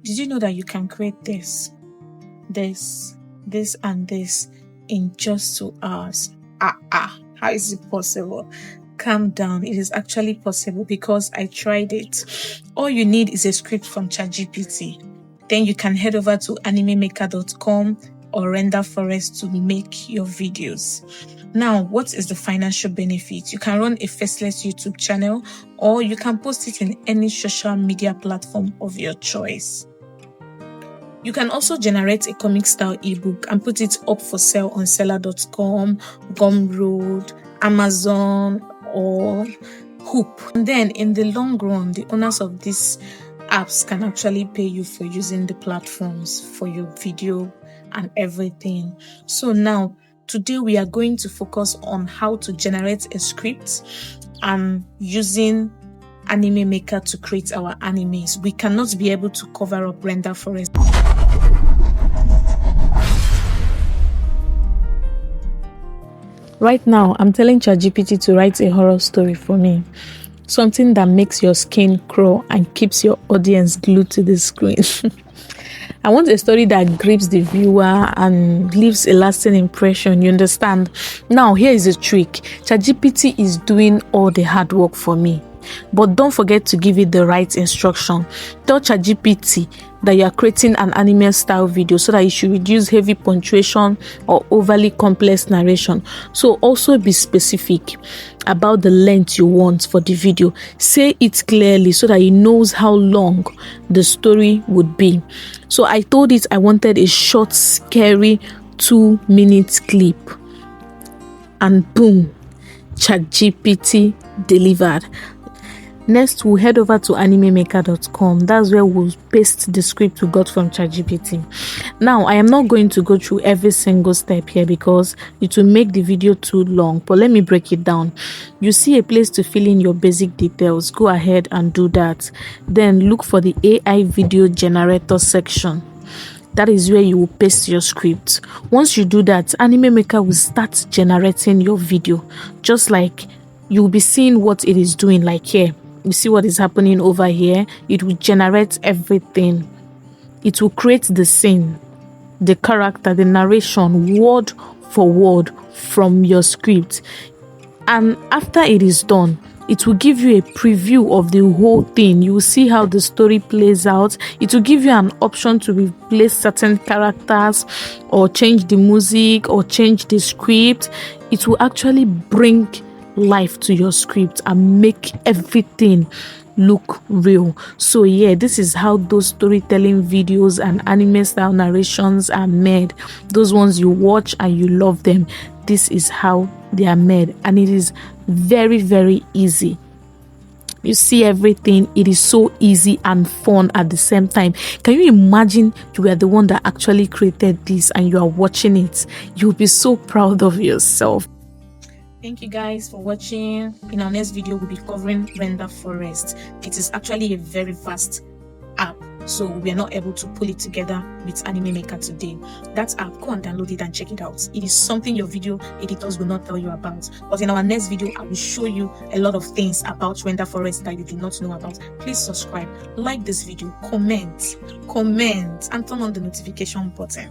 Did you know that you can create this, and this in just 2 hours? How is it possible? Calm down. It is actually possible because I tried it. All you need is a script from ChatGPT. Then you can head over to animemaker.com or Renderforest to make your videos. Now, what is the financial benefit? You can run a faceless YouTube channel, or you can post it in any social media platform of your choice. You can also generate a comic style ebook and put it up for sale on seller.com, Gumroad, Amazon, or Hoop. And then in the long run, the owners of these apps can actually pay you for using the platforms for your video and everything. So now, today we are going to focus on how to generate a script and using Animemaker to create our animes. We cannot be able to cover up Renderforest. Right now, I'm telling ChatGPT to write a horror story for me. Something that makes your skin crawl and keeps your audience glued to the screen. I want a story that grips the viewer and leaves a lasting impression, you understand? Now, here is a trick. ChatGPT is doing all the hard work for me. But don't forget to give it the right instruction. Tell ChatGPT that you are creating an anime style video so that it should reduce heavy punctuation or overly complex narration. So also be specific about the length you want for the video. Say it clearly so that it knows how long the story would be. So I told it I wanted a short, scary 2-minute clip. And boom, ChatGPT delivered. Next, we'll head over to animemaker.com. That's where we'll paste the script we got from ChatGPT. Now, I am not going to go through every single step here because it will make the video too long, but let me break it down. You see a place to fill in your basic details. Go ahead and do that. Then look for the AI video generator section. That is where you will paste your script. Once you do that, Animemaker will start generating your video. Just like you'll be seeing what it is doing, like here. You see what is happening over here? It will generate everything. It will create the scene, the character, the narration, word for word from your script. And after it is done, it will give you a preview of the whole thing. You will see how the story plays out. It will give you an option to replace certain characters or change the music or change the script. It will actually bring life to your script and make everything look real. So yeah, this is how those storytelling videos and anime style narrations are made. Those ones you watch and you love them. This is how they are made, and it is very, very easy. You see everything. It is so easy and fun at the same time. Can you imagine you were the one that actually created this and you are watching it? You'll be so proud of yourself. Thank you guys for watching. In our next video, we'll be covering Renderforest. It is actually a very vast app, so we are not able to pull it together with Animemaker today. That app, go and download it and check it out. It is something your video editors will not tell you about. But in our next video, I will show you a lot of things about Renderforest that you do not know about. Please subscribe, like this video, comment, and turn on the notification button.